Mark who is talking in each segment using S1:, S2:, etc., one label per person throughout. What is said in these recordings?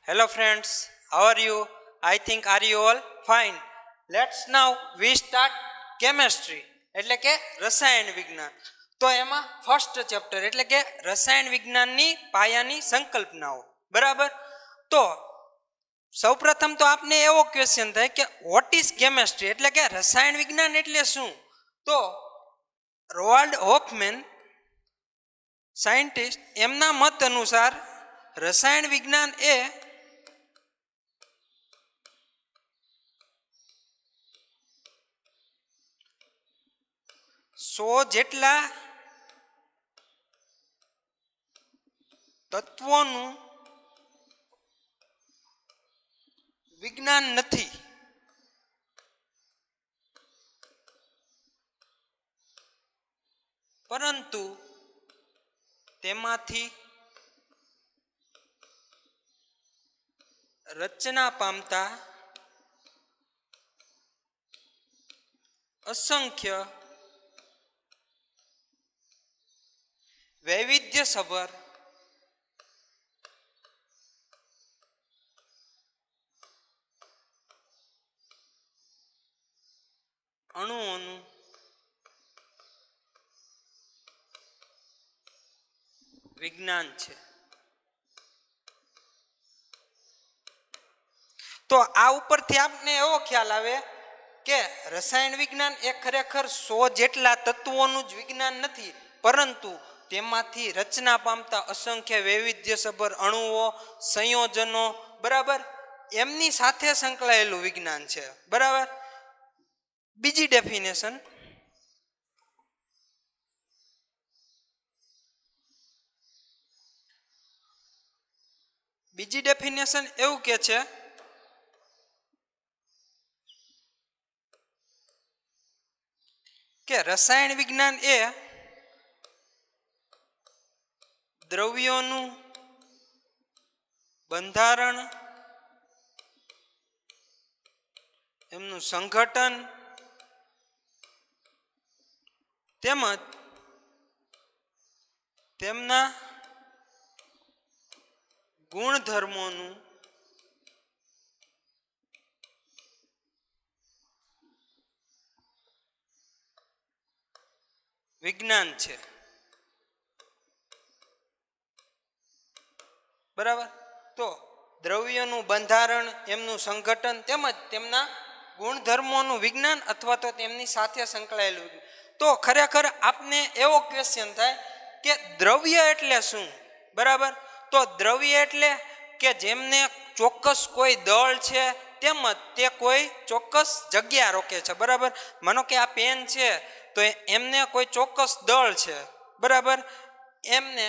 S1: Hello friends, how are you? I think are you all fine? Let's now we start chemistry એટલે કે રસાયણ વિજ્ઞાન. તો એમાં ફર્સ્ટ ચેપ્ટર એટલે કે રસાયણ વિજ્ઞાનની પાયાની સંકલ્પનાઓ. બરાબર? તો સૌપ્રથમ તો આપને એવો ક્વેશ્ચન થાય કે વોટ ઇઝ કેમેસ્ટ્રી એટલે કે રસાયણ વિજ્ઞાન એટલે શું? તો રોવાલ્ડ હોફમેન સાયન્ટિસ્ટ એમના મત અનુસાર રસાયણ વિજ્ઞાન એ સો જેટલા તત્વોનું વિજ્ઞાન નથી, પરંતુ તેમાંથી રચના પામતા અસંખ્ય વૈવિધ્યસભર અણુઓનું વિજ્ઞાન છે. તો આ ઉપરથી આપને એવો ખ્યાલ આવે કે રસાયણ વિજ્ઞાન એ ખરેખર 100 જેટલા તત્વોનું જ વિજ્ઞાન નથી, પરંતુ તેમાંથી રચના પામતા અસંખ્ય વૈવિધ્યસભર અણુઓ, સંયોજનો, બરાબર, એમની સાથે સંકળાયેલું વિજ્ઞાન છે. બરાબર. બીજી ડેફિનેશન, એવું કે છે કે રસાયણ વિજ્ઞાન એ દ્રવ્યોનું બંધારણ, એમનું સંઘટન તેમજ તેમના ગુણધર્મોનું વિજ્ઞાન છે. બરાબર. તો દ્રવ્યોનું બંધારણ, એમનું સંઘટન તેમજ તેમના ગુણધર્મોનું વિજ્ઞાન અથવા તો તેમની સાથે સંકળાયેલું. તો ખરેખર આપને એવો ક્વેશ્ચન થાય કે દ્રવ્ય એટલે શું? બરાબર. તો દ્રવ્ય એટલે કે જેમને ચોક્કસ કોઈ દળ છે તેમજ તે કોઈ ચોક્કસ જગ્યા રોકે છે. બરાબર. માનો કે આ પેન છે તો એમને કોઈ ચોક્કસ દળ છે. બરાબર. એમને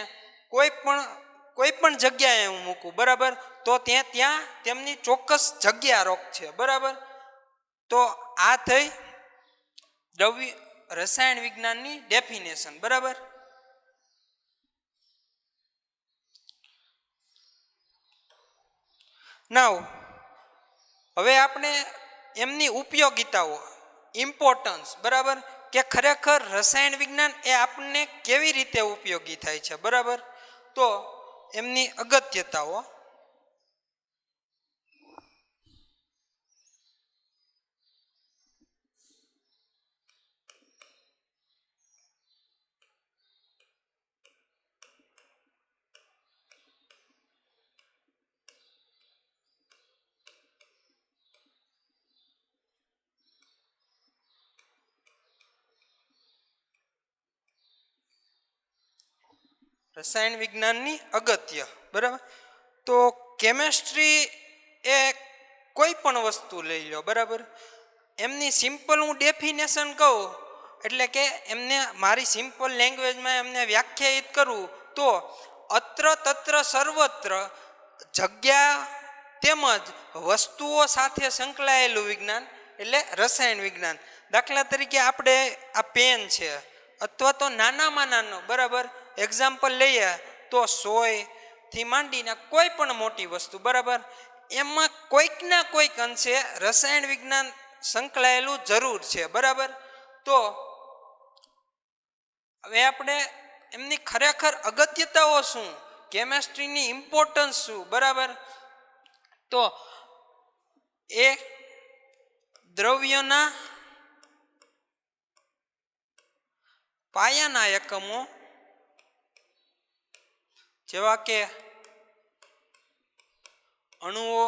S1: કોઈ પણ જગ્યાએ હું મૂકું, બરાબર, તો ત્યાં તેમની ચોક્કસ જગ્યા રોક છે. બરાબર. તો આ થઈ દ્રવ્ય રસાયણ વિજ્ઞાનની ડેફિનેશન. બરાબર. નાવ હવે આપણે એમની ઉપયોગિતાઓ, ઇમ્પોર્ટન્સ, બરાબર, કે ખરેખર રસાયણ વિજ્ઞાન એ આપણને કેવી રીતે ઉપયોગી થાય છે. બરાબર. તો એમની અગત્યતાઓ, રસાયણ વિજ્ઞાનની અગત્ય. બરાબર. તો કેમેસ્ટ્રી એ કોઈ પણ વસ્તુ લઈ લો, બરાબર, એમની સિમ્પલ હું ડેફિનેશન કહું એટલે કે એમને મારી સિમ્પલ લેંગ્વેજમાં એમને વ્યાખ્યાયિત કરું તો અત્ર તત્ર સર્વત્ર જગ્યા તેમજ વસ્તુઓ સાથે સંકળાયેલું વિજ્ઞાન એટલે રસાયણ વિજ્ઞાન. દાખલા તરીકે આપણે આ પેન છે અથવા તો નાનામાં નાનો, બરાબર, એક્ઝામ્પલ લઈએ તો સોયથી માંડીને કોઈ પણ મોટી વસ્તુ, બરાબર, એમાં કોઈકના કોઈક અંશે રસાયણ વિજ્ઞાન સંકળાયેલું જરૂર છે. બરાબર. તો હવે આપણે એમની ખરેખર અગત્યતાઓ શું, કેમેસ્ટ્રીની ઇમ્પોર્ટન્સ શું, બરાબર, તો એ દ્રવ્યના પાયાના એકમો જેવા કે અણુઓ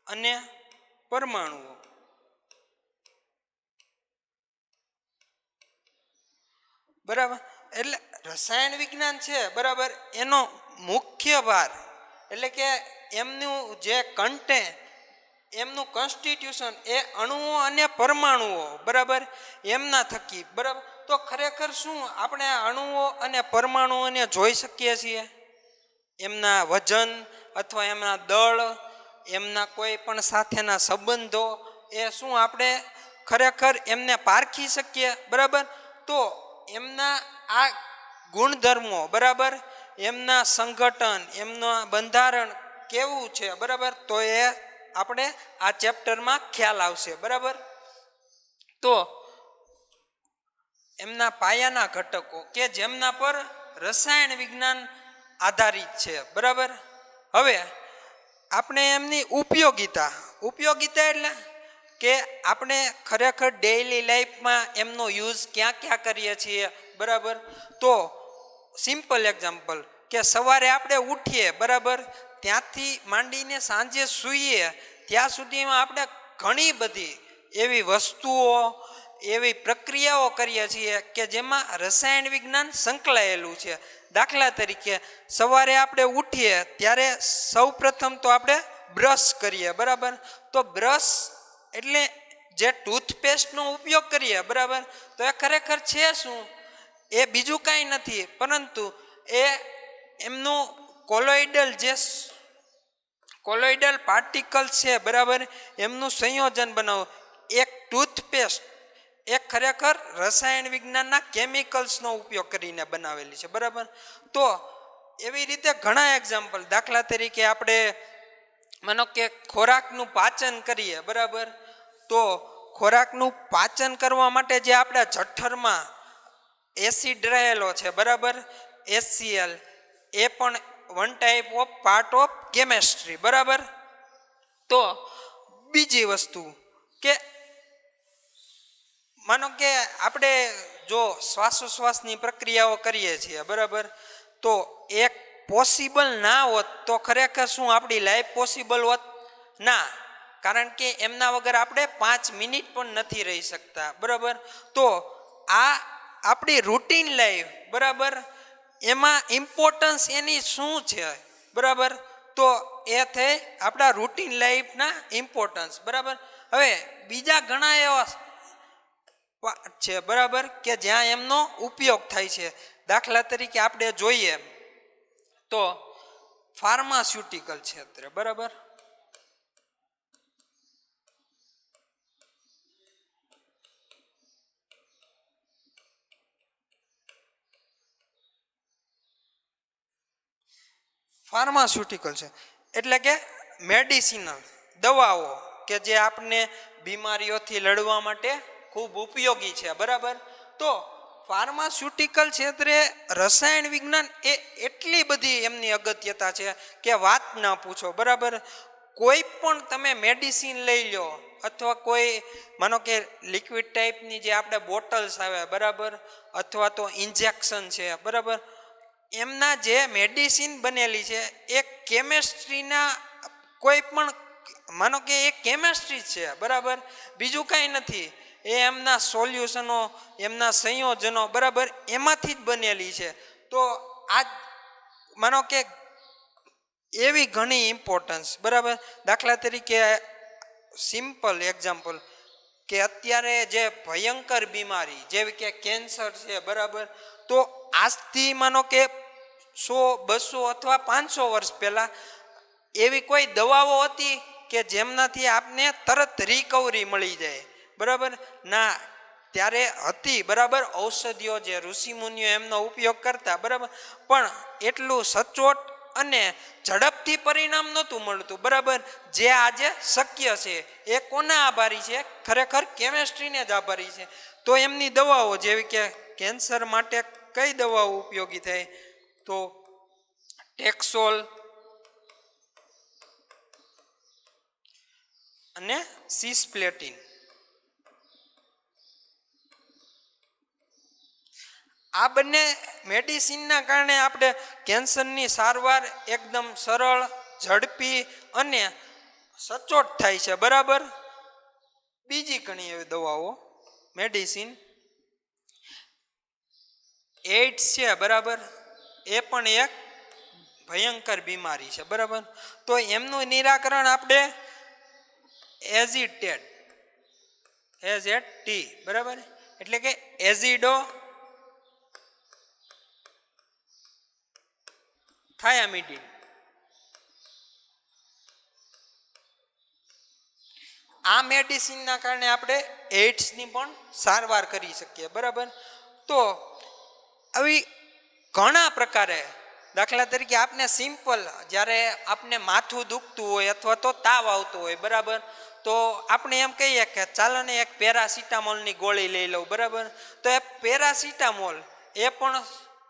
S1: અને પરમાણુઓ બરાબર. એટલે રસાયણ વિજ્ઞાન છે બરાબર, એનો મુખ્ય ભાર એટલે કે એમનું જે કન્ટેન્ટ, એમનું કોન્સ્ટિટ્યુશન એ અણુઓ અને પરમાણુઓ બરાબર એમના થકી બરાબર. તો ખરેખર શું આપણે અણુઓ અને પરમાણુઓને જોઈ શકીએ છીએ? એમના વજન અથવા એમના દળ, એમના કોઈ પણ સાથેના સંબંધો, એ શું આપણે ખરેખર એમને પારખી શકીએ? બરાબર. તો એમના આ ગુણધર્મો બરાબર, એમના સંગઠન, એમના બંધારણ કેવું છે બરાબર, તો એ આપણે આ ચેપ્ટરમાં ખ્યાલ આવશે બરાબર. તો એમના પાયાના ઘટકો કે જેમના પર રસાયણ વિજ્ઞાન આધારિત છે બરાબર. હવે આપણે એમની ઉપયોગિતા એટલે કે આપણે ખરેખર ડેઈલી લાઈફમાં એમનો યુઝ ક્યાં ક્યાં કરીએ છીએ બરાબર. તો સિમ્પલ એક્ઝામ્પલ કે સવારે આપણે ઉઠીએ બરાબર, ત્યાંથી માંડીને સાંજે સૂઈએ ત્યાં સુધીમાં આપણે ઘણી બધી એવી વસ્તુઓ, એવી પ્રક્રિયાઓ કરીએ છીએ કે જેમાં રસાયણ વિજ્ઞાન સંકળાયેલું છે. દાખલા તરીકે સવારે આપણે ઉઠીએ ત્યારે સૌ પ્રથમ તો આપણે બ્રશ કરીએ બરાબર. તો બ્રશ એટલે જે ટૂથપેસ્ટનો ઉપયોગ કરીએ બરાબર, તો એ ખરેખર છે શું? એ બીજું કાંઈ નથી પરંતુ એ એમનું કોલોઈડલ પાર્ટિકલ્સ છે બરાબર, એમનું સંયોજન બનાવો. એક ટૂથપેસ્ટ એ ખરેખર રસાયણ વિજ્ઞાનના કેમિકલ્સનો ઉપયોગ કરીને બનાવેલી છે બરાબર. તો એવી રીતે ઘણા એક્ઝામ્પલ, દાખલા તરીકે આપણે માનો કે ખોરાકનું પાચન કરીએ બરાબર, તો ખોરાકનું પાચન કરવા માટે જે આપણા જઠરમાં એસિડ રહેલો છે બરાબર, HCl, એ પણ one type of part of chemistry બરાબર. તો બીજી વસ્તુ કે માનો કે આપણે જો શ્વાસોશ્વાસની પ્રક્રિયાઓ કરીએ છીએ બરાબર, તો એક પોસિબલ ના હોત તો ખરેખર શું આપણી લાઈફ પોસિબલ હોત? ના, કારણ કે એમના વગર આપણે 5 મિનિટ પણ નથી રહી શકતા બરાબર. તો આ આપણી રૂટીન લાઈફ બરાબર, એમાં ઇમ્પોર્ટન્સ એની શું છે બરાબર, તો એ થઈ આપણા રૂટીન લાઈફના ઇમ્પોર્ટન્સ બરાબર. હવે બીજા ઘણા એવા છે બરાબર કે જ્યાં એમનો ઉપયોગ થાય છે. દાખલા તરીકે આપણે જોઈએ તો ફાર્માસ્યુટિકલ ક્ષેત્ર બરાબર. ફાર્માસ્યુટિકલ છે એટલે કે મેડિસિનલ દવાઓ કે જે આપણને બીમારીઓથી લડવા માટે ખૂબ ઉપયોગી છે બરાબર. તો ફાર્માસ્યુટિકલ ક્ષેત્રે રસાયણ વિજ્ઞાન એ એટલી બધી એમની અગત્યતા છે કે વાત ના પૂછો બરાબર. કોઈ પણ તમે મેડિસિન લઈ લો અથવા કોઈ માનો કે લિક્વિડ ટાઈપની જે આપણે બોટલ્સ આવે બરાબર, અથવા તો ઇન્જેક્શન છે બરાબર, એમના જે મેડિસિન બનેલી છે એ કેમેસ્ટ્રીના કોઈ પણ માનો કે એ કેમેસ્ટ્રી છે બરાબર, બીજું કાંઈ નથી. એ એમના સોલ્યુશનો, એમના સંયોજનો બરાબર એમાંથી જ બનેલી છે. તો આ માનો કે એવી ઘણી ઇમ્પોર્ટન્સ બરાબર. દાખલા તરીકે સિમ્પલ એક્ઝામ્પલ કે અત્યારે જે ભયંકર બીમારી જેવી કે કેન્સર છે બરાબર, તો આજથી માનો કે 100, 200 અથવા 500 વર્ષ પહેલાં એવી કોઈ દવાઓ હતી કે જેમનાથી આપને તરત રિકવરી મળી જાય બરાબર? ના, ત્યારે હતી બરાબર ઔષધિઓ, જે ઋષિમુનિઓ એમનો ઉપયોગ કરતા બરાબર, પણ એટલું સચોટ અને ઝડપથી પરિણામ નહોતું મળતું બરાબર. જે આજે શક્ય છે એ કોના આભારી છે? ખરેખર કેમેસ્ટ્રીને જ આભારી છે. તો એમની દવાઓ જેવી કે કેન્સર માટે કઈ દવાઓ ઉપયોગી થાય? તો ટેક્સોલ અને સિસ્પ્લેટિન. આ બંને મેડિસિનના કારણે આપણે કેન્સરની સારવાર એકદમ સરળ, ઝડપી અને સચોટ થાય છે. બરાબર. બીજી ઘણી એવી દવાઓ મેડિસિન એઇડ્સ છે. બરાબર. એ પણ એક ભયંકર બીમારી છે. બરાબર. તો એમનું નિરાકરણ આપણે એઝિટેડ એઝેટી બરાબર એટલે કે એઝિડો થાયામિડિન. આ મેડિસિનના કારણે આપણે એઇડ્સની પણ સારવાર કરી શકીએ. બરાબર. તો આવી ઘણા પ્રકારે, દાખલા તરીકે આપને સિમ્પલ જ્યારે આપને માથું દુખતું હોય અથવા તો તાવ આવતો હોય, બરાબર, તો આપણે એમ કહીએ કે ચાલો ને એક પેરાસિટામોલની ગોળી લઈ લઉં. બરાબર. તો એ પેરાસિટામોલ એ પણ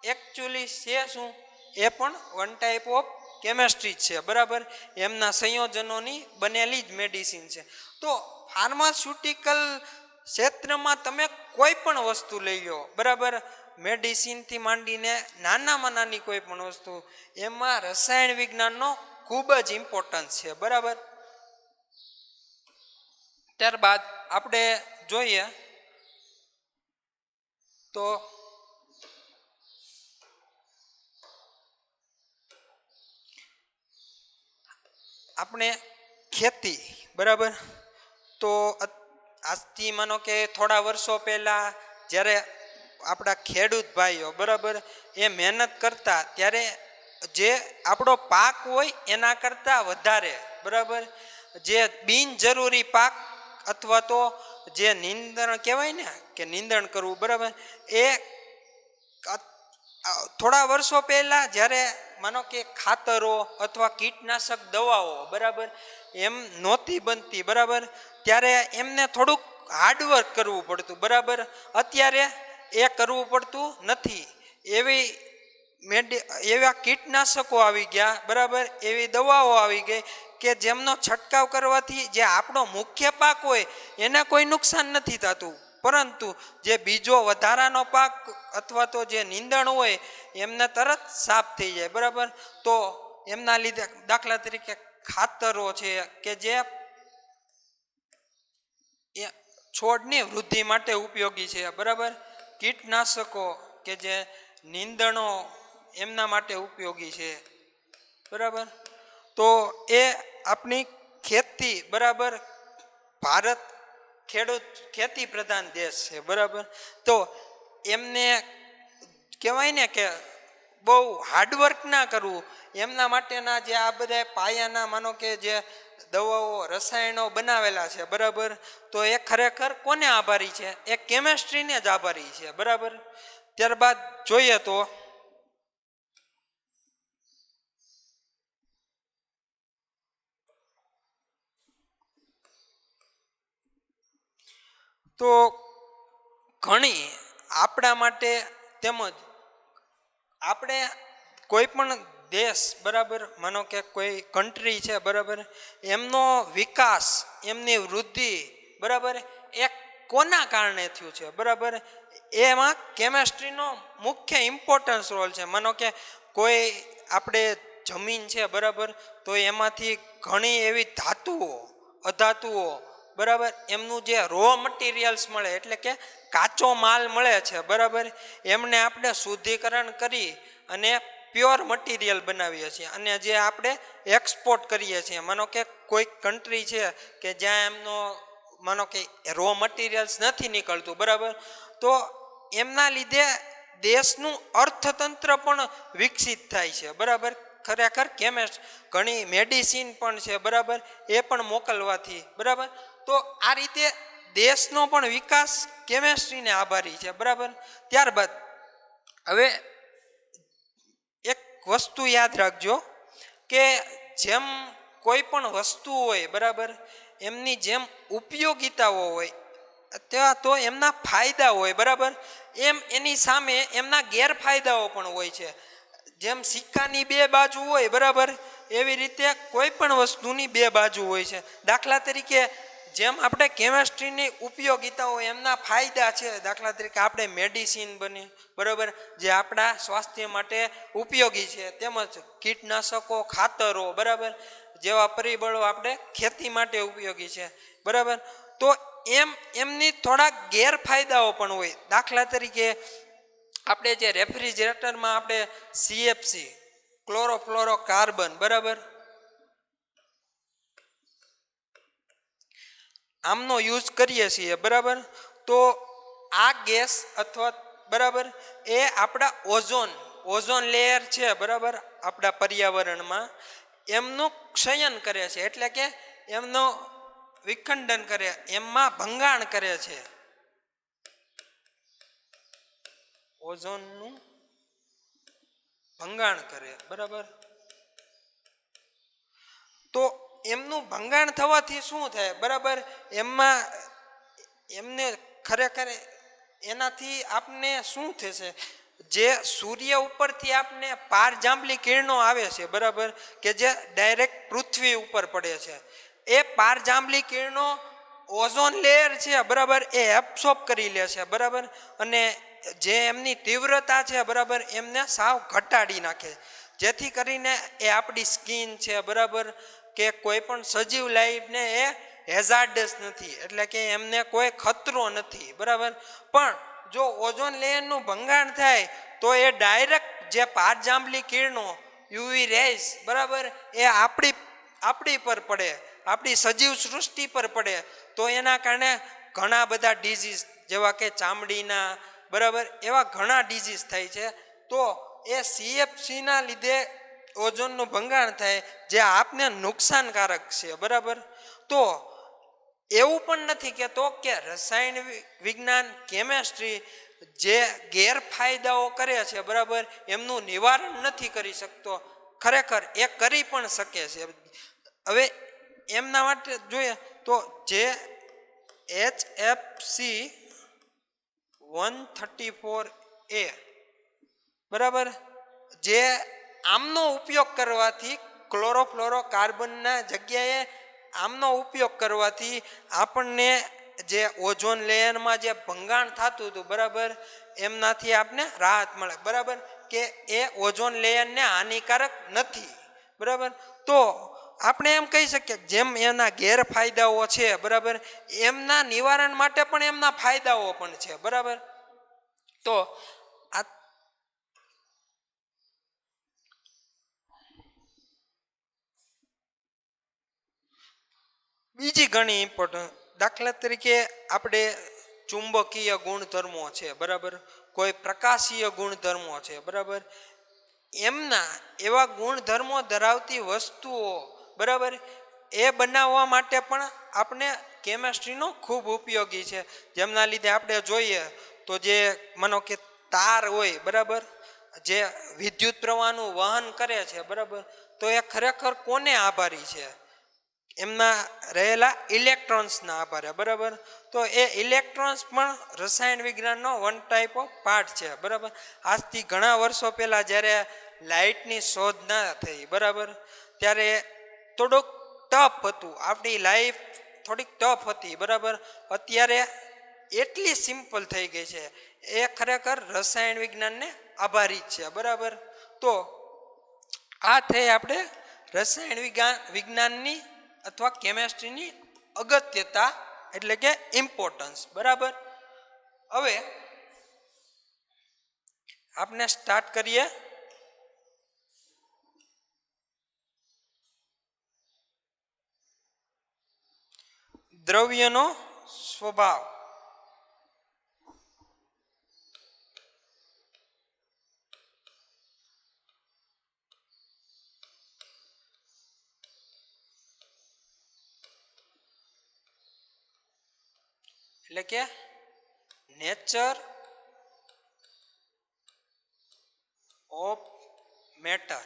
S1: એકચ્યુઅલી છે શું, એ પણ વન ટાઈપ ઓફ કેમેસ્ટ્રી છે. બરાબર. એમના સંયોજનોની બનેલી જ મેડિસિન છે. તો ફાર્માસ્યુટિકલ ક્ષેત્રમાં તમે કોઈ પણ વસ્તુ લઈ લો. બરાબર. મેડિસિનથી માંડીને નાનામાં નાની કોઈ પણ વસ્તુ, એમાં રસાયણ વિજ્ઞાનનો ખૂબ જ ઇમ્પોર્ટન્સ છે. બરાબર. ત્યારબાદ આપણે જોઈએ તો આપણે ખેતી. બરાબર. તો આજથી માનો કે થોડા વર્ષો પહેલા જ્યારે આપણા ખેડૂત ભાઈઓ, બરાબર, એ મહેનત કરતા ત્યારે જે આપણો પાક હોય એના કરતાં વધારે, બરાબર, જે બિનજરૂરી પાક અથવા તો જે નિંદણ કહેવાય ને કે નિંદણ કરવું, બરાબર, એ થોડા વર્ષો પહેલા જ્યારે માનો કે ખાતરો અથવા કીટનાશક દવાઓ, બરાબર, એમ નહોતી બનતી. બરાબર. ત્યારે એમને થોડુંક હાર્ડવર્ક કરવું પડતું. બરાબર. અત્યારે એ કરવું પડતું નથી. એવા કીટનાશકો આવી ગયા. બરાબર. એવી દવાઓ આવી ગઈ કે જેમનો છંટકાવ કરવાથી જે આપણો મુખ્ય પાક હોય એને કોઈ નુકસાન નથી થતું, પરંતુ જે બીજો વધારાનો પાક અથવા તો જે નીંદણ હોય એમને તરત સાફ થઈ જાય. બરાબર. તો એમના લીધે દાખલા તરીકે ખાતરો છે કે જે છોડની વૃદ્ધિ માટે ઉપયોગી છે. બરાબર. કીટનાશકો કે જે નીંદણો એમના માટે ઉપયોગી છે. બરાબર. તો એ આપણી ખેતી. બરાબર. ભારત ખેતી પ્રધાન દેશ છે. બરાબર. તો એમને કહેવાય ને કે બહુ હાર્ડવર્ક ના કરવું, એમના માટેના જે આ બધા પાયાના માનો કે જે દવાઓ રસાયણો બનાવેલા છે. બરાબર. તો એ ખરેખર કોને આભારી છે? એ કેમેસ્ટ્રીને જ આભારી છે. બરાબર. ત્યારબાદ જોઈએ તો ઘણી આપણા માટે તેમજ આપણે કોઈ પણ દેશ, બરાબર, માનો કે કોઈ કન્ટ્રી છે. બરાબર. એમનો વિકાસ, એમની વૃદ્ધિ, બરાબર, એ કોના કારણે થયું છે? બરાબર. એમાં કેમેસ્ટ્રીનો મુખ્ય ઇમ્પોર્ટન્સ રોલ છે. માનો કે કોઈ આપણે જમીન છે. બરાબર. તો એમાંથી ઘણી એવી ધાતુઓ, અધાતુઓ, બરાબર, એમનું જે રો મટીરિયલ્સ મળે એટલે કે કાચો માલ મળે છે. બરાબર. એમને આપણે શુદ્ધિકરણ કરી અને પ્યોર મટીરિયલ બનાવીએ છીએ અને જે આપણે એક્સપોર્ટ કરીએ છીએ. માનો કે કોઈ કન્ટ્રી છે કે જ્યાં એમનો માનો કે રો મટીરિયલ્સ નથી નીકળતું. બરાબર. તો એમના લીધે દેશનું અર્થતંત્ર પણ વિકસિત થાય છે. બરાબર. ખરેખર ઘણી મેડિસિન પણ છે. બરાબર. એ પણ મોકલવાથી. બરાબર. તો આ રીતે દેશનો પણ વિકાસ કેમેસ્ટ્રીને આભારી છે. બરાબર. ત્યારબાદ હવે એક વસ્તુ યાદ રાખજો કે જેમ કોઈ પણ વસ્તુ હોય, બરાબર, એમની જેમ ઉપયોગિતાઓ હોય ત્યાં તો એમના ફાયદા હોય. બરાબર. એમ એની સામે એમના ગેરફાયદાઓ પણ હોય છે. જેમ સિક્કાની બે બાજુ હોય બરાબર, એવી રીતે કોઈ પણ વસ્તુની બે બાજુ હોય છે. દાખલા તરીકે જેમ આપણે કેમેસ્ટ્રીની ઉપયોગિતાઓ એમના ફાયદા છે, દાખલા તરીકે આપણે મેડિસિન બને બરાબર, જે આપણા સ્વાસ્થ્ય માટે ઉપયોગી છે, તેમજ કીટનાશકો, ખાતરો બરાબર જેવા પરિબળો આપણે ખેતી માટે ઉપયોગી છે બરાબર. તો એમની થોડા ગેરફાયદાઓ પણ હોય. દાખલા તરીકે આપણે જે રેફ્રિજરેટરમાં આપણે CFC ક્લોરોફ્લોરો કાર્બન બરાબર આમનો યુઝ કરીએ છીએ બરાબર, તો આ ગેસ અથવા બરાબર એ આપણા ઓઝોન લેયર છે બરાબર, આપણા પર્યાવરણમાં એમનું ક્ષયન કરે છે, એટલે કે એમનો વિખંડન કરે, એમાં ભંગાણ કરે છે, ઓઝોનનું ભંગાણ કરે બરાબર. તો એમનું ભંગાણ થવાથી શું થાય બરાબર, એમને ખરેખર એનાથી આપને શું થશે, જે સૂર્ય ઉપરથી આપને પારજાંબલી કિરણો આવે છે બરાબર, કે જે ડાયરેક્ટ પૃથ્વી ઉપર પડે છે, એ પારજાંબલી કિરણો ઓઝોન લેયર છે બરાબર એ એબ્સોર્બ કરી લે છે બરાબર, અને જે એમની તીવ્રતા છે બરાબર એમને સાવ ઘટાડી નાખે, જેથી કરીને એ આપણી સ્કિન છે બરાબર કે કોઈ પણ સજીવ લાઈફને એ હેઝાર્ડસ નથી, એટલે કે એમને કોઈ ખતરો નથી બરાબર. પણ જો ઓઝોન લેયરનું ભંગાણ થાય તો એ ડાયરેક્ટ જે પારજાંબલી કિરણો યુવી રેઝ બરાબર એ આપણી પર પડે, આપણી સજીવ સૃષ્ટિ પર પડે, તો એના કારણે ઘણા બધા ડિઝીઝ જેવા કે ચામડીના બરાબર એવા ઘણા ડિઝીઝ થાય છે. તો એ CFCના લીધે ઓઝોનનું ભંગાણ થાય, જે આપને નુકસાનકારક છે બરાબર. તો એવું પણ નથી કહેતો કે રસાયણ વિજ્ઞાન કેમેસ્ટ્રી જે ગેરફાયદાઓ કરે છે બરાબર એમનું નિવારણ નથી કરી શકતો, ખરેખર એ કરી પણ શકે છે. હવે એમના માટે જોઈએ તો જે HFC 134A બરાબર, જે આમનો ઉપયોગ કરવાથી ક્લોરોફ્લોરો કાર્બનના જગ્યાએ આમનો ઉપયોગ કરવાથી આપણને જે ઓઝોન લેયરમાં જે ભંગાણ થતું હતું બરાબર એમનાથી આપને રાહત મળે બરાબર, કે એ ઓઝોન લેયરને હાનિકારક નથી બરાબર. તો આપણે એમ કહી શકીએ જેમ એના ગેરફાયદાઓ છે બરાબર, એમના નિવારણ માટે પણ એમના ફાયદાઓ પણ છે બરાબર. તો આ બીજી ઘણી ઇમ્પોર્ટન્ટ, દાખલા તરીકે આપણે ચુંબકીય ગુણધર્મો છે બરાબર, કોઈ પ્રકાશીય ગુણધર્મો છે બરાબર, એમના એવા ગુણધર્મો ધરાવતી વસ્તુઓ બરાબર એ બનાવવા માટે પણ આપણે કેમેસ્ટ્રીનો ખૂબ ઉપયોગી છે. જેમના લીધે આપણે જોઈએ તો જે માનો કે તાર હોય બરાબર, જે વિદ્યુત પ્રવાહનું વહન કરે છે બરાબર, તો એ ખરેખર કોને આભારી છે, એમના રહેલા ઇલેક્ટ્રોન્સના આભારે બરાબર. તો એ ઇલેક્ટ્રોન્સ પણ રસાયણ વિજ્ઞાનનો વન ટાઈપ ઓફ પાર્ટ છે બરાબર. આજથી ઘણા વર્ષો પહેલાં જ્યારે લાઇટની શોધ ના થઈ બરાબર, ત્યારે થોડુંક ટફ હતું, આપણી લાઈફ થોડીક ટફ હતી બરાબર. અત્યારે એટલી સિમ્પલ થઈ ગઈ છે, એ ખરેખર રસાયણ વિજ્ઞાનને આભારી છે બરાબર. તો આ થઈ આપણે રસાયણ વિજ્ઞાનની અથવા કેમેસ્ટ્રીની અગત્યતા એટલે કે ઇમ્પોર્ટન્સ બરાબર. હવે આપણે સ્ટાર્ટ કરીએ દ્રવ્યનો સ્વભાવ. એટલે કે નેચર ઓફ મેટર,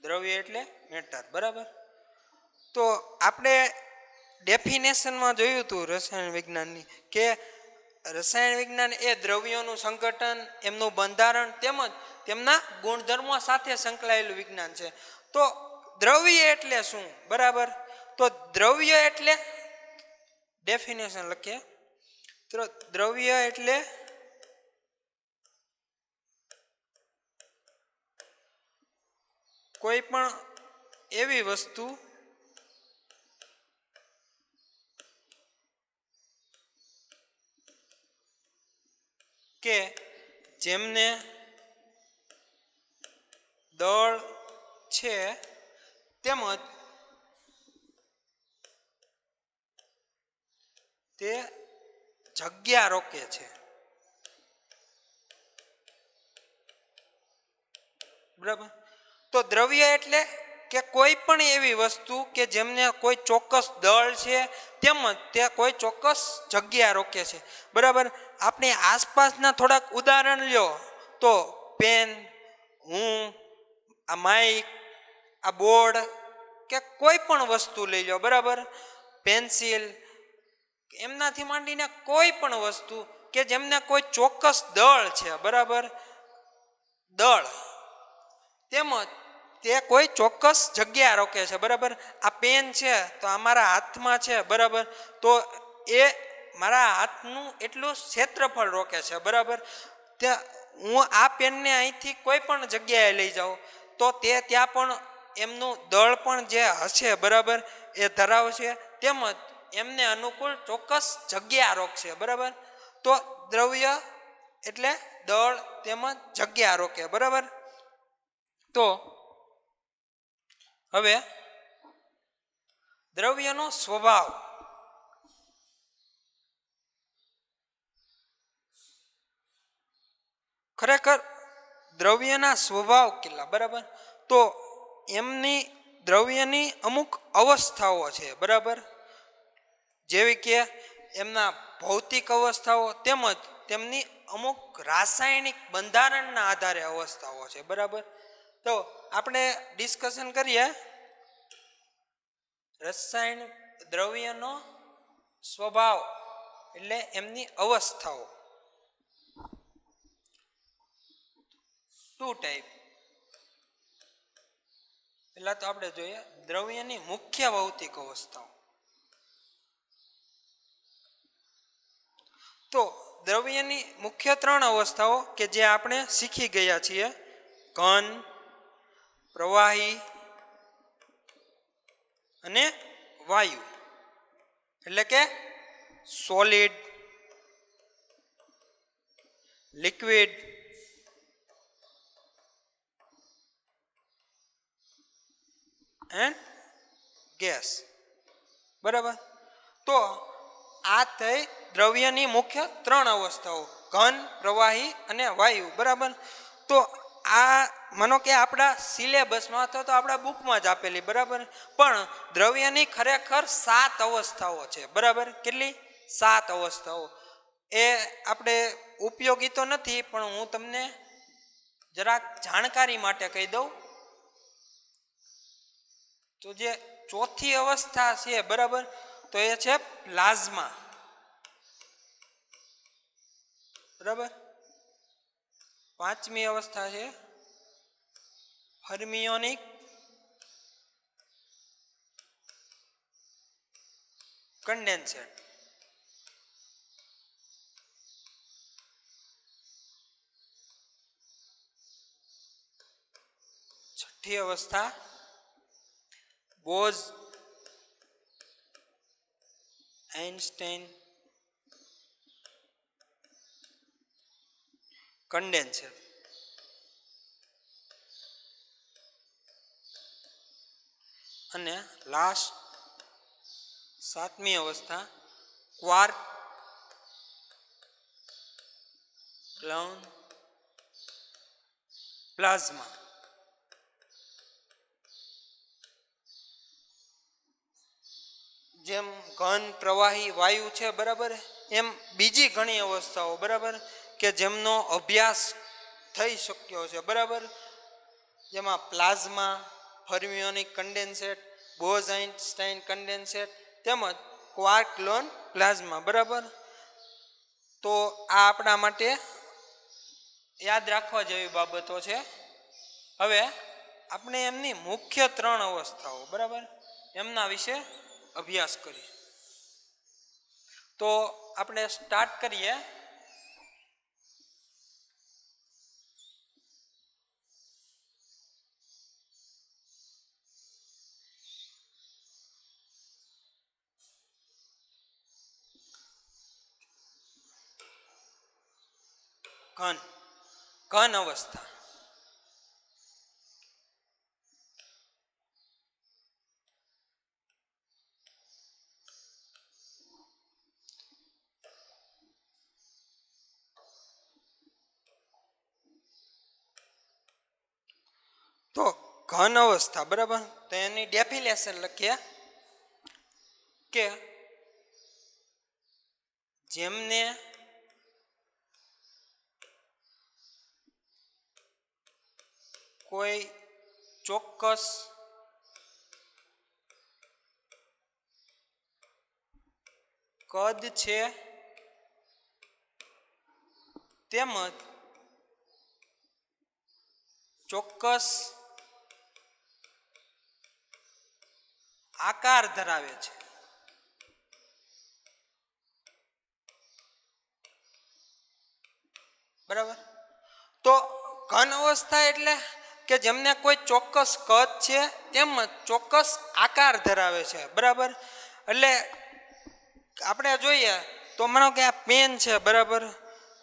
S1: દ્રવ્ય એટલે મેટર બરાબર. તો આપણે ડેફિનેશનમાં જોયું હતું રસાયણ વિજ્ઞાનની કે રસાયણ વિજ્ઞાન એ દ્રવ્યોનું સંગઠન, એમનું બંધારણ તેમજ તેમના ગુણધર્મો સાથે સંકળાયેલું વિજ્ઞાન છે. તો દ્રવ્ય એટલે શું? બરાબર. તો દ્રવ્ય એટલે ડેફિનેશન લખીએ તો દ્રવ્ય એટલે કોઈ પણ એવી વસ્તુ કે જેમને દળ છે તેમજ તે જગ્યા રોકે છે. બરાબર. તો દ્રવ્ય એટલે કે કોઈ પણ એવી વસ્તુ કે જેમને કોઈ ચોક્કસ દળ છે તેમજ તે કોઈ ચોક્કસ જગ્યા રોકે છે. બરાબર. આપણે આસપાસના થોડાક ઉદાહરણ લ્યો તો પેન, હું, આ માઇક, આ બોર્ડ કે કોઈ પણ વસ્તુ લઈ લો. બરાબર. પેન્સિલ, એમનાથી માંડીને કોઈ પણ વસ્તુ કે જેમને કોઈ ચોક્કસ દળ છે. બરાબર. દળ તેમજ તે કોઈ ચોક્કસ જગ્યા રોકે છે. બરાબર. આ પેન છે તો અમારા હાથમાં છે. બરાબર. તો એ મારા હાથનું એટલું ક્ષેત્રફળ રોકે છે. બરાબર. તે હું આ પેનને અહીંથી કોઈ પણ જગ્યાએ લઈ જાઉં તો તે ત્યાં પણ એમનું દળ પણ જે હશે બરાબર એ ધરાવશે તેમજ એમને અનુકૂળ ચોક્કસ જગ્યા રોકશે. બરાબર. તો દ્રવ્ય એટલે દળ તેમજ જગ્યા રોકે. બરાબર. તો હવે દ્રવ્યનો સ્વભાવ. ખરેખર દ્રવ્યના સ્વભાવ કેટલા? બરાબર. તો એમની દ્રવ્યની અમુક અવસ્થાઓ છે. બરાબર. જેવી કે એમના ભૌતિક અવસ્થાઓ તેમજ તેમની અમુક રાસાયણિક બંધારણના આધારે અવસ્થાઓ છે. બરાબર. તો આપણે ડિસ્કશન કરીએ રસાયણ દ્રવ્યનો સ્વભાવ એટલે એમની અવસ્થાઓ. Two type. પહેલા તો આપણે જોઈએ દ્રવ્યની મુખ્ય ભૌતિક અવસ્થાઓ. તો દ્રવ્યની મુખ્ય ત્રણ અવસ્થાઓ કે જે આપણે શીખી ગયા છીએ: ઘન, પ્રવાહી અને વાયુ. એટલે કે સોલિડ, લિક્વિડ એન્ડ ગેસ. બરાબર. તો આ થઈ દ્રવ્યની મુખ્ય ત્રણ અવસ્થાઓ: ઘન, પ્રવાહી અને વાયુ. બરાબર. તો આ માનો કે આપણા સિલેબસમાં અથવા તો આપણા બુકમાં જ આપેલી. બરાબર. પણ દ્રવ્યની ખરેખર 7 અવસ્થાઓ છે. બરાબર. કેટલી? 7 અવસ્થાઓ. એ આપણે ઉપયોગી તો નથી પણ હું તમને જરાક જાણકારી માટે કહી દઉં. તો જે ચોથી અવસ્થા છે બરાબર તો એ છે પ્લાઝમા. બરાબર. પાંચમી અવસ્થા છે ફર્મિયોનિક કન્ડેન્સેટ. છઠ્ઠી અવસ્થા બોઝ આઇન્સ્ટાઇન કન્ડેન્સેટ. અને લાસ્ટ સાતમી અવસ્થા ક્વાર્ક ક્લાઉન પ્લાઝમા. જેમ ઘન, પ્રવાહી, વાયુ છે બરાબર એમ બીજી ઘણી અવસ્થાઓ બરાબર કે જેમનો અભ્યાસ થઈ શક્યો છે. બરાબર. જેમાં plasma, fermionic condensate, Bose Einstein condensate તેમજ ક્વાર્ક ક્લોન પ્લાઝમા. બરાબર. તો આ આપણા માટે યાદ રાખવા જેવી બાબતો છે. હવે આપણે એમની મુખ્ય 3 અવસ્થાઓ બરાબર એમના વિશે અભ્યાસ કરીએ. તો આપણે સ્ટાર્ટ કરીએ. ઘન અવસ્થા. તો ઘન અવસ્થા બરાબર તો એની ડેફિનેશન લખીએ કે જેમને કોઈ ચોક્કસ કદ છે તેમજ ચોક્કસ આકાર ધરાવે છે. બરાબર તો ઘન અવસ્થા એટલે કે જેમને કોઈ ચોક્કસ કદ છે તેમજ ચોક્કસ આકાર ધરાવે છે. બરાબર એટલે આપણે જોઈએ તો માનો કે આ પેન છે બરાબર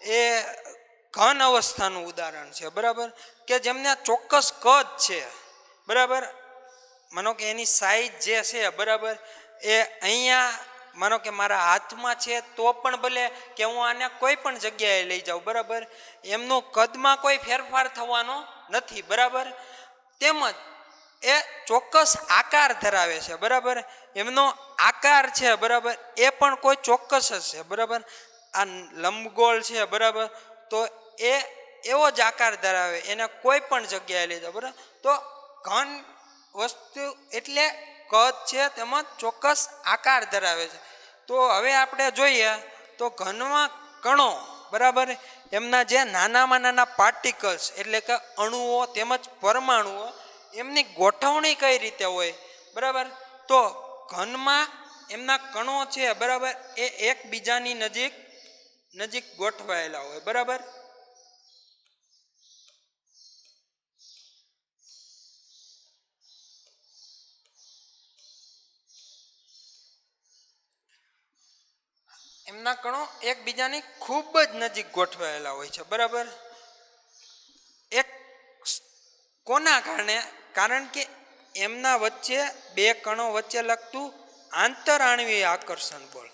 S1: એ ઘન અવસ્થાનું ઉદાહરણ છે. બરાબર કે જેમને ચોક્કસ કદ છે બરાબર માનો કે એની સાઈઝ જે છે બરાબર એ અહીંયા માનો કે મારા હાથમાં છે તો પણ ભલે કે હું આને કોઈ પણ જગ્યાએ લઈ જાઉં બરાબર એમનો કદમાં કોઈ ફેરફાર થવાનો નથી. બરાબર તેમજ એ ચોક્કસ આકાર ધરાવે છે. બરાબર એમનો આકાર છે બરાબર એ પણ કોઈ ચોક્કસ જ છે. બરાબર આ લંબગોળ છે બરાબર તો એ એવો જ આકાર ધરાવે એને કોઈ પણ જગ્યાએ લઈ જાઓ. બરાબર તો ઘન વસ્તુ એટલે કદ છે તેમજ ચોક્કસ આકાર ધરાવે છે. તો હવે આપણે જોઈએ તો ઘનમાં કણો બરાબર એમના જે નાનામાં નાના પાર્ટિકલ્સ એટલે કે અણુઓ તેમજ પરમાણુઓ એમની ગોઠવણી કઈ રીતે હોય. બરાબર તો ઘનમાં એમના કણો છે બરાબર એ એકબીજાની નજીક ગોઠવાયેલા હોય. બરાબર એમના કણો એકબીજાની ખૂબ જ નજીક ગોઠવાયેલા હોય છે. બરાબર એક કોના કારણે કારણ કે એમના વચ્ચે બે કણો વચ્ચે લાગતું આંતરઆણવીય આકર્ષણ બળ.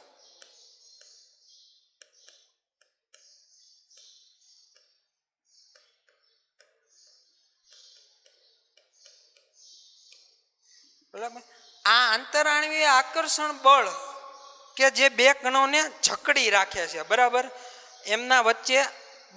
S1: બરાબર આ આંતરઆણવીય આકર્ષણ બળ કે જે બે કણોને જકડી રાખે છે. બરાબર એમના વચ્ચે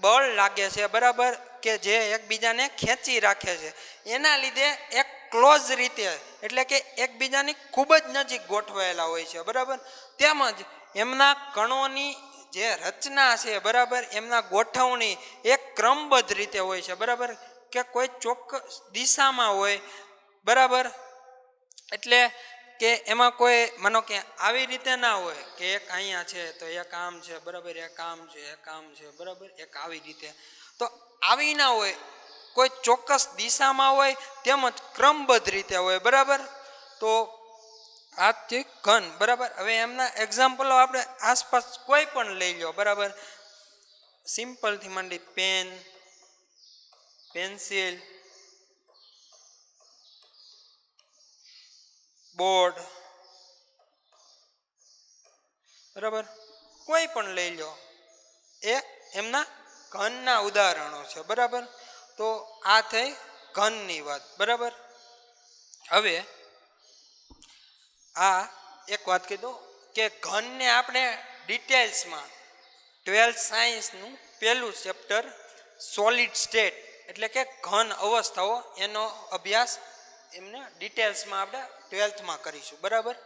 S1: બળ લાગે છે બરાબર કે જે એકબીજાને ખેંચી રાખે છે એના લીધે એક ક્લોઝ રીતે એટલે કે એકબીજાની ખૂબ જ નજીક ગોઠવાયેલા હોય છે. બરાબર તેમજ એમના કણોની જે રચના છે બરાબર એમના ગોઠવણી એક ક્રમબદ્ધ રીતે હોય છે. બરાબર કે કોઈ ચોક્કસ દિશામાં હોય. બરાબર એટલે કે એમાં કોઈ માનો કે આવી રીતે ના હોય કે એક અહીંયા છે તો એક આમ છે બરાબર એક આમ છે એક આમ છે બરાબર એક આવી રીતે તો આવી ના હોય કોઈ ચોક્કસ દિશામાં હોય તેમજ ક્રમબદ્ધ રીતે હોય. બરાબર તો આ છે ઘન. બરાબર હવે એમના એક્ઝામ્પલો આપણે આસપાસ કોઈ પણ લઈ લો. બરાબર સિમ્પલથી માંડી પેન પેન્સિલ બોર્ડ બરાબર કોઈ પણ લઈ લો એ એમના ઘનના ઉદાહરણો છે. બરાબર તો આ થઈ ઘનની વાત. બરાબર હવે આ એક વાત કીધું કે ઘનને આપણે ડિટેલ્સમાં 12th સાયન્સનું પહેલું ચેપ્ટર સોલિડ સ્ટેટ એટલે કે ઘન અવસ્થાઓ એનો અભ્યાસ એમને ડિટેલ્સમાં આપણે 12થમાં કરીશું. બરાબર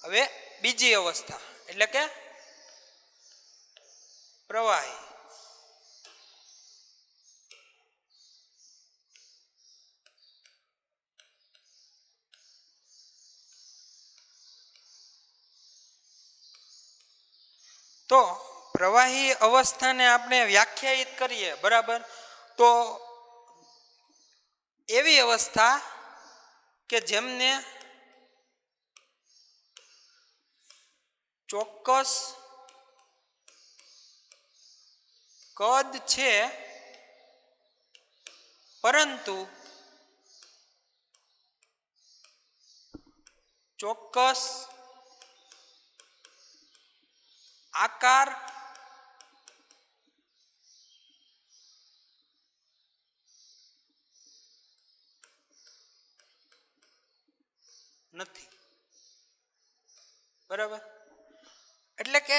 S1: હવે બીજી અવસ્થા એટલે કે પ્રવાહી. તો પ્રવાહી અવસ્થાને આપણે વ્યાખ્યાયિત કરીએ બરાબર, તો એવી અવસ્થા કે જેમને ચોક્કસ કદ છે પરંતુ ચોક્કસ આકાર નથી. બરાબર, એટલે કે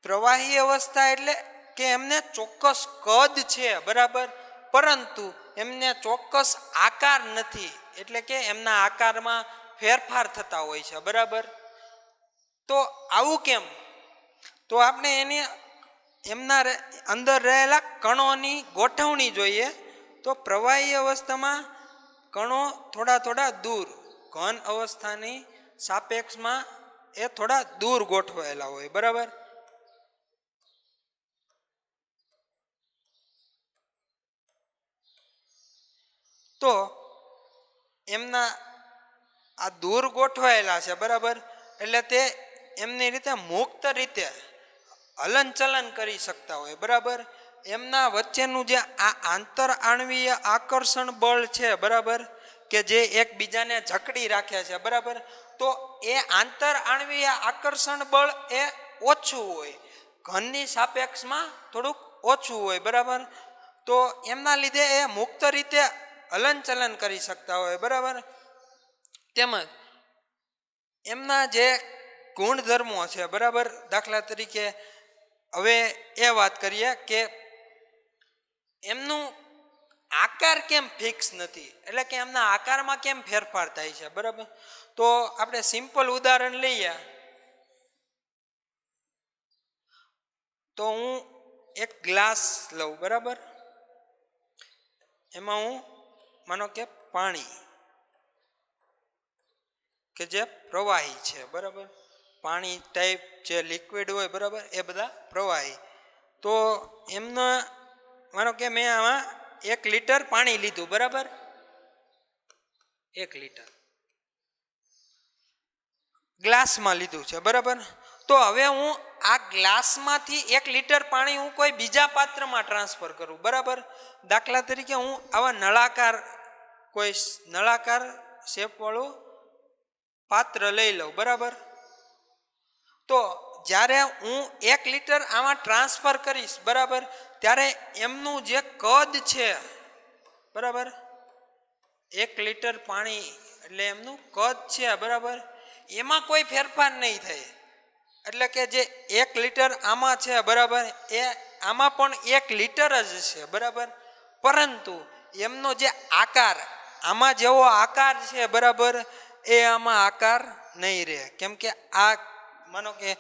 S1: પ્રવાહી અવસ્થા એટલે કે એમને ચોક્કસ કદ છે બરાબર, પરંતુ એમને ચોક્કસ આકાર નથી, એટલે કે એમના આકારમાં ફેરફાર થતા હોય છે બરાબર. તો આવું કેમ? તો આપણે એની એમના અંદર રહેલા કણોની ગોઠવણી જોઈએ. તો પ્રવાહી અવસ્થામાં કણો થોડા થોડા દૂર, ઘન અવસ્થાની સાપેક્ષમાં એ થોડા દૂર ગોઠવાયેલા હોય બરાબર. તો એમના આ દૂર ગોઠવાયેલા છે બરાબર, એટલે તે એમની રીતે મુક્ત રીતે હલનચલન કરી શકતા હોય બરાબર. એમના વચ્ચેનું જે આ આંતર આણવીય આકર્ષણ બળ છે બરાબર, કે જે એકબીજાને જકડી રાખે છે બરાબર, તો એ આંતર આણવીય આકર્ષણ બળ એ ઓછું હોય, ઘનની સાપેક્ષમાં થોડુંક ઓછું હોય બરાબર. તો એમના લીધે એ મુક્ત રીતે હલનચલન કરી શકતા હોય બરાબર. તેમજ એમના જે ગુણધર્મો છે બરાબર, દાખલા તરીકે હવે એ વાત કરીએ કે એમનું આકાર કેમ ફિક્સ નથી, એટલે કે એમના આકારમાં કેમ ફેરફાર થાય છે બરાબર. તો આપણે સિમ્પલ ઉદાહરણ લઈએ. તો હું એક ગ્લાસ લઉં બરાબર, એમાં હું માનો કે પાણી કે જે પ્રવાહી છે બરાબર, પાણી ટાઈપ જે લિક્વિડ હોય બરાબર, એ બધા પ્રવાહી. તો એમનો માનો કે મેં આમાં 1 લીટર પાણી લીધું બરાબર, 1 લીટર ગ્લાસમાં લીધું છે બરાબર. તો હવે હું આ ગ્લાસમાંથી 1 લીટર પાણી હું કોઈ બીજા પાત્રમાં ટ્રાન્સફર કરું બરાબર. દાખલા તરીકે હું આવા નળાકાર કોઈ નળાકાર શેપવાળું પાત્ર લઈ લઉં બરાબર. તો જ્યારે હું 1 લીટર આમાં ટ્રાન્સફર કરીશ બરાબર, ત્યારે એમનું જે કદ છે બરાબર, 1 લીટર પાણી એટલે એમનું કદ છે બરાબર, એમાં કોઈ ફેરફાર નહીં થાય. એટલે કે જે 1 લીટર આમાં છે બરાબર, એ આમાં પણ 1 લીટર જ છે બરાબર, પરંતુ એમનો જે આકાર આમાં જેવો આકાર છે બરાબર, એ આમાં આકાર નહીં રહે. કેમ કે આ માનો કે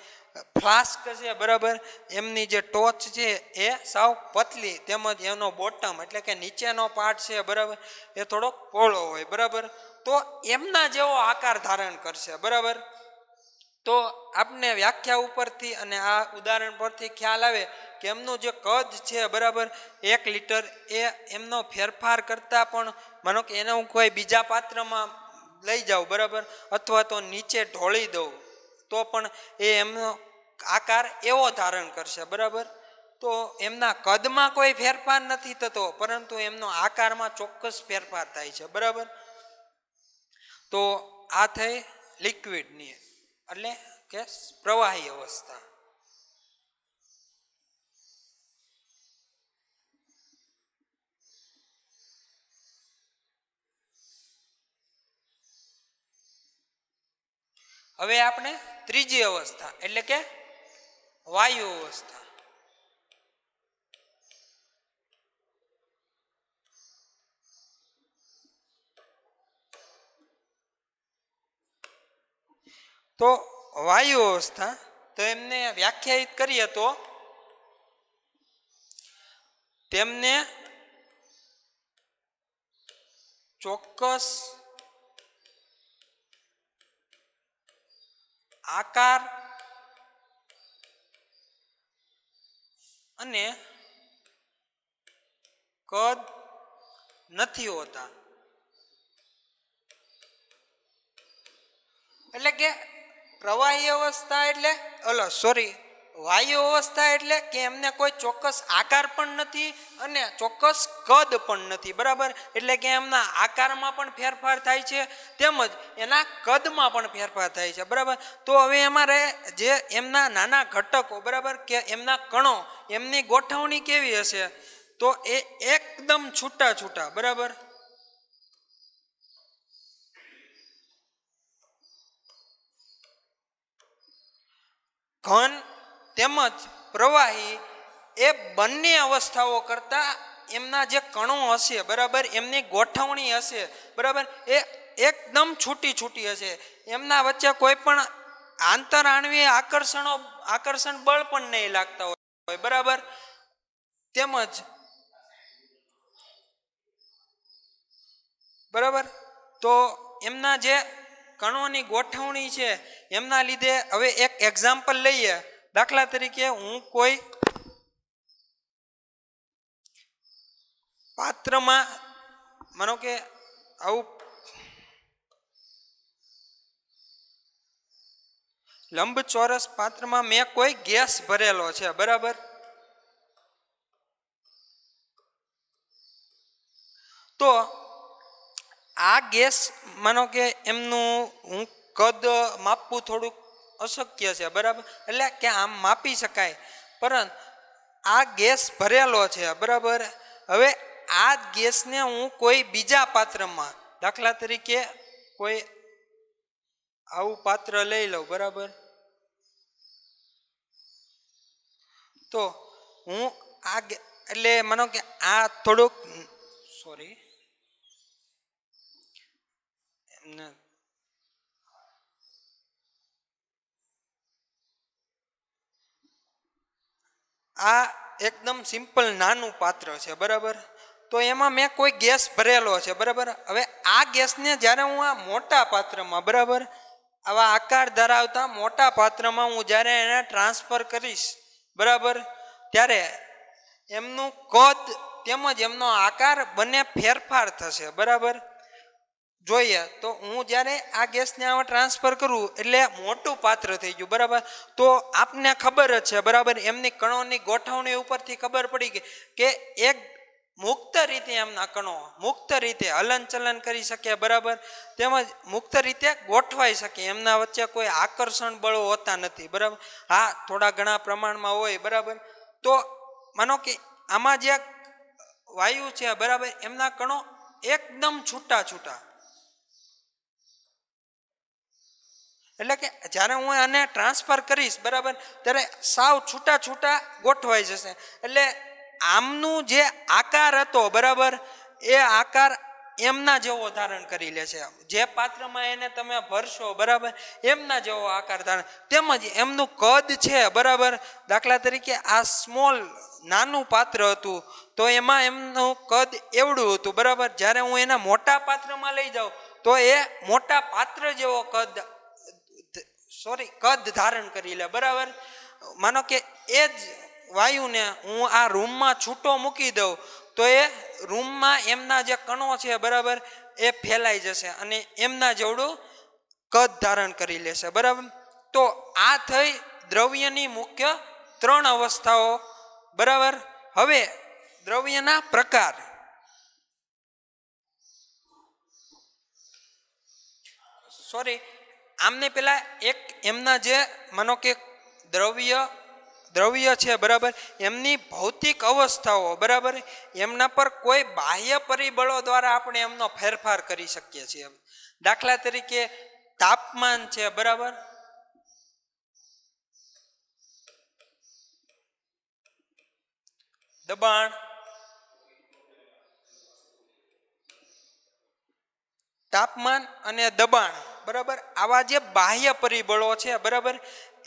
S1: ફ્લાસ્ક છે બરાબર, એમની જે ટોચ છે એ સાવ પતલી, તેમજ એનો બોટમ એટલે કે નીચેનો પાર્ટ છે બરાબર, એ થોડોક પહોળો હોય બરાબર. તો એમના જેવો આકાર ધારણ કરશે બરાબર. તો આપને વ્યાખ્યા ઉપરથી અને આ ઉદાહરણ પરથી ખ્યાલ આવે કે એમનું જે કદ છે બરાબર, 1 લીટર, એ એમનો ફેરફાર કરતાં પણ માનો કે એને હું કોઈ બીજા પાત્રમાં લઈ જાઉં બરાબર, અથવા તો નીચે ઢોળી દઉં, તો પણ એ એમનો આકાર એવો ધારણ કરશે બરાબર. તો એમના કદમાં કોઈ ફેરફાર નથી થતો, પરંતુ એમનો આકારમાં ચોક્કસ ફેરફાર થાય છે બરાબર. તો આ થઈ લિક્વિડની એટલે કે પ્રવાહી અવસ્થા. હવે આપણે ત્રીજી અવસ્થા એટલે કે વાયુ અવસ્થા. તો વાયુ અવસ્થા તો એમને વ્યાખ્યાયિત કરીએ તો તેમને ચોક્કસ આકાર અને કદ નથી હોતા. એટલે કે પ્રવાહી અવસ્થા એટલે વાયુ અવસ્થા એટલે કે એમને કોઈ ચોક્કસ આકાર પણ નથી અને ચોક્કસ કદ પણ નથી. બરાબર, એટલે કે એમના આકારમાં પણ ફેરફાર થાય છે તેમજ એના કદમાં પણ ફેરફાર થાય છે. બરાબર, તો હવે અમારે જે એમના નાના ઘટકો, બરાબર, કે એમના કણો, એમની ગોઠવણી કેવી હશે તો એ એકદમ છૂટા છૂટા, બરાબર, ઘન તેમજ પ્રવાહી એ બંને અવસ્થાઓ કરતા એમના જે કણો હશે, બરાબર, એમની ગોઠવણી હશે, બરાબર, એ એકદમ છૂટી છૂટી હશે. એમના વચ્ચે કોઈ પણ આંતર આણ્વીય આકર્ષણ બળ પણ નહીં લાગતા હોય. બરાબર, તેમજ બરાબર, તો એમના જે કણોની ગોઠવણી છે એમના લીધે હવે એક એક્ઝામ્પલ લઈએ. દાખલા તરીકે હું કોઈ પાત્રમાં, માનો કે આવું લંબચોરસ પાત્રમાં મેં કોઈ ગેસ ભરેલો છે. બરાબર, તો આ ગેસ, માનો કે એમનું હું કદ માપવું થોડુંક અશક્ય છે. બરાબર, એટલે કે આમ માપી શકાય, પરંતુ આ ગેસ ભરેલો છે. બરાબર, હવે આ ગેસને હું કોઈ બીજા પાત્રમાં, દાખલા તરીકે કોઈ આવું પાત્ર લઈ લઉં. બરાબર, તો હું આ એટલે માનો કે આ થોડુંક આ એકદમ સિમ્પલ નાનું પાત્ર છે. બરાબર, તો એમાં મેં કોઈ ગેસ ભરેલો છે. બરાબર, હવે આ ગેસને જ્યારે હું આ મોટા પાત્રમાં, બરાબર, આવા આકાર ધરાવતા મોટા પાત્રમાં હું જ્યારે એને ટ્રાન્સફર કરીશ, બરાબર, ત્યારે એમનું કદ તેમજ એમનો આકાર બંને ફેરફાર થશે. બરાબર, જોઈએ તો હું જ્યારે આ ગેસને આમાં ટ્રાન્સફર કરું એટલે મોટું પાત્ર થઈ ગયું. બરાબર, તો આપને ખબર જ છે, બરાબર, એમની કણોની ગોઠવણી ઉપરથી ખબર પડી ગઈ કે એક મુક્ત રીતે એમના કણો મુક્ત રીતે હલનચલન કરી શકે. બરાબર, તેમજ મુક્ત રીતે ગોઠવાઈ શકે. એમના વચ્ચે કોઈ આકર્ષણ બળો હોતા નથી. બરાબર, હા, થોડા ઘણા પ્રમાણમાં હોય. બરાબર, તો માનો કે આમાં જે વાયુ છે, બરાબર, એમના કણો એકદમ છૂટા છૂટા, એટલે કે જ્યારે હું આને ટ્રાન્સફર કરીશ, બરાબર, ત્યારે સાવ છૂટા છૂટા ગોઠવાઈ જશે. એટલે આમનું જે આકાર હતો, બરાબર, એ આકાર એમના જેવો ધારણ કરી લે છે. જે પાત્રમાં એને તમે ભરશો, બરાબર, એમના જેવો આકાર ધારણ, તેમજ એમનું કદ છે. બરાબર, દાખલા તરીકે આ સ્મોલ નાનું પાત્ર હતું તો એમાં એમનું કદ એવડું હતું. બરાબર, જ્યારે હું એના મોટા પાત્રમાં લઈ જાઉં તો એ મોટા પાત્ર જેવો કદ ધારણ કરી લે. બરાબર, માનો કે એ જ વાયુને હું આ રૂમમાં છૂટો મૂકી દઉં તો એ રૂમમાં એમના જે કણો છે, બરાબર, એ ફેલાઈ જશે અને એમના જેવડું કદ ધારણ કરી લેશે. બરાબર, તો આ થઈ દ્રવ્યની મુખ્ય 3 અવસ્થાઓ. બરાબર, હવે દ્રવ્યના પ્રકાર. આમને પેલા એક એમના જે માનો કે દ્રવ્ય છે, બરાબર, એમની ભૌતિક અવસ્થાઓ, બરાબર, એમના પર કોઈ બાહ્ય પરિબળો દ્વારા આપણે એમનો ફેરફાર કરી શકીએ છીએ. દાખલા તરીકે તાપમાન છે. બરાબર, દબાણ, તાપમાન અને દબાણ, બરાબર આવા જે બાહ્ય પરિબળો છે બરાબર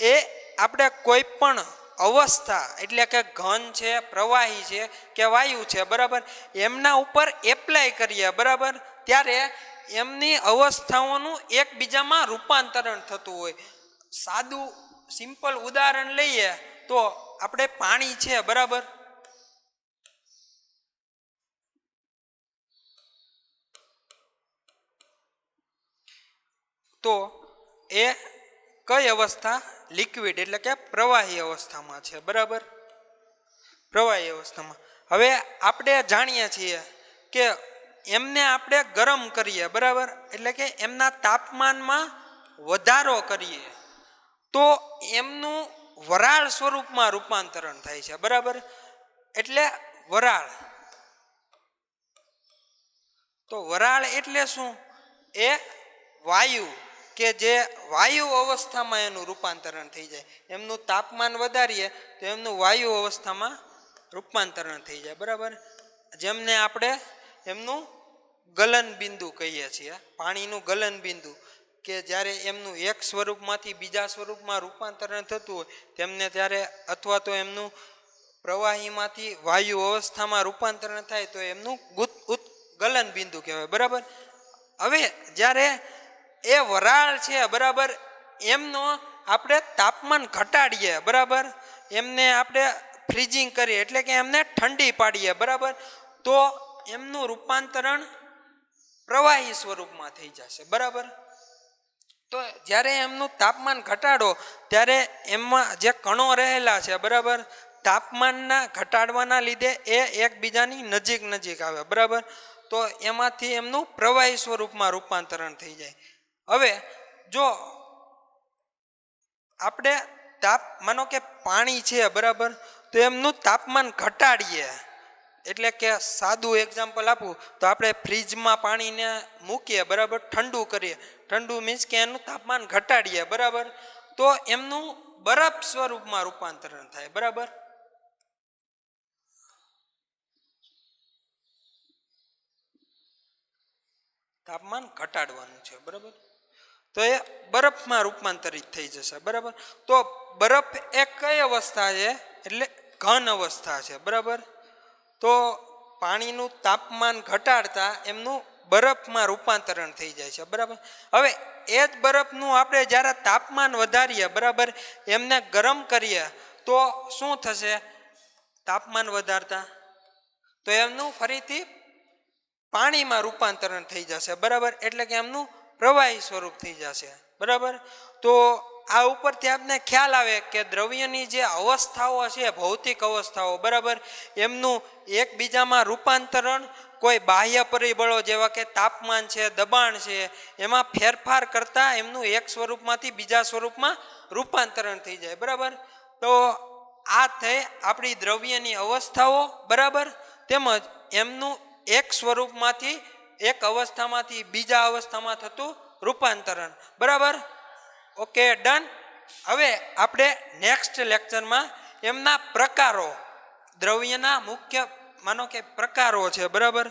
S1: એ આપણે કોઈ પણ અવસ્થા એટલે કે ઘન છે પ્રવાહી છે કે વાયુ છે બરાબર એમના ઉપર એપ્લાય કરીએ બરાબર ત્યારે એમની અવસ્થાઓનું એકબીજામાં રૂપાંતરણ થતું હોય સાદું સિમ્પલ ઉદાહરણ લઈએ તો આપણે પાણી છે બરાબર તો એ કઈ અવસ્થા લિક્વિડ એટલે કે પ્રવાહી અવસ્થામાં છે બરાબર પ્રવાહી અવસ્થામાં હવે આપણે જાણીએ છીએ કે એમને આપણે ગરમ કરીએ બરાબર એટલે કે એમના તાપમાનમાં વધારો કરીએ તો એમનું વરાળ સ્વરૂપમાં રૂપાંતરણ થાય છે બરાબર એટલે વરાળ તો વરાળ એટલે શું એ વાયુ કે જે વાયુ અવસ્થામાં એનું રૂપાંતરણ થઈ જાય એમનું તાપમાન વધારીએ તો એમનું વાયુ અવસ્થામાં રૂપાંતરણ થઈ જાય બરાબર જેમને આપણે એમનું ગલન બિંદુ કહીએ છીએ પાણીનું ગલન બિંદુ કે જ્યારે એમનું એક સ્વરૂપમાંથી બીજા સ્વરૂપમાં રૂપાંતરણ થતું હોય તેમને ત્યારે અથવા તો એમનું પ્રવાહીમાંથી વાયુ અવસ્થામાં રૂપાંતરણ થાય તો એમનું ગલન બિંદુ કહેવાય બરાબર હવે જ્યારે એ વરાળ છે બરાબર એમનો આપણે તાપમાન ઘટાડીએ બરાબર એમને આપણે ફ્રીઝિંગ કરીએ એટલે કે એમને ઠંડી પાડીએ બરાબર તો એમનું રૂપાંતરણ પ્રવાહી સ્વરૂપમાં થઈ જશે બરાબર તો જ્યારે એમનું તાપમાન ઘટાડો ત્યારે એમાં જે કણો રહેલા છે બરાબર તાપમાનના ઘટાડવાના લીધે એ એકબીજાની નજીક નજીક આવે બરાબર તો એમાંથી એમનું પ્રવાહી સ્વરૂપમાં રૂપાંતરણ થઈ જાય હવે જો આપણે માનો કે પાણી છે બરાબર તો એમનું તાપમાન ઘટાડીએ એટલે કે સાદું એક્ઝામ્પલ આપું તો આપણે ફ્રીજમાં પાણીને મૂકીએ બરાબર ઠંડુ કરીએ ઠંડુ મીન્સ કે એનું તાપમાન ઘટાડીએ બરાબર તો એમનું બરફ સ્વરૂપમાં રૂપાંતરણ થાય બરાબર તાપમાન ઘટાડવાનું છે બરાબર તો એ બરફમાં રૂપાંતરિત થઈ જશે બરાબર તો બરફ એ કઈ અવસ્થા છે એટલે ઘન અવસ્થા છે બરાબર તો પાણીનું તાપમાન ઘટાડતા એમનું બરફમાં રૂપાંતરણ થઈ જાય છે બરાબર હવે એ જ બરફનું આપણે જ્યારે તાપમાન વધારીએ બરાબર એમને ગરમ કરીએ તો શું થશે તાપમાન વધારતા તો એમનું ફરીથી પાણીમાં રૂપાંતરણ થઈ જશે બરાબર એટલે કે એમનું પ્રવાહી સ્વરૂપ થઈ જશે બરાબર તો આ ઉપરથી આપને ખ્યાલ આવે કે દ્રવ્યની જે અવસ્થાઓ છે ભૌતિક અવસ્થાઓ બરાબર એમનું એકબીજામાં રૂપાંતરણ કોઈ બાહ્ય પરિબળો જેવા કે તાપમાન છે દબાણ છે એમાં ફેરફાર કરતાં એમનું એક સ્વરૂપમાંથી બીજા સ્વરૂપમાં રૂપાંતરણ થઈ જાય બરાબર તો આ થઈ આપણી દ્રવ્યની અવસ્થાઓ બરાબર તેમજ એમનું એક સ્વરૂપમાંથી એક અવસ્થામાંથી બીજા અવસ્થામાં થતું રૂપાંતરણ બરાબર ઓકે ડન હવે આપણે નેક્સ્ટ લેક્ચરમાં એમના પ્રકારો દ્રવ્યના મુખ્ય માનો કે પ્રકારો છે બરાબર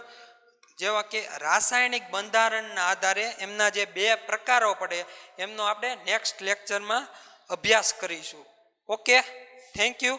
S1: જેવા કે રાસાયણિક બંધારણના આધારે એમના જે બે પ્રકારો પડે એમનો આપણે નેક્સ્ટ લેક્ચરમાં અભ્યાસ કરીશું ઓકે થેન્ક યુ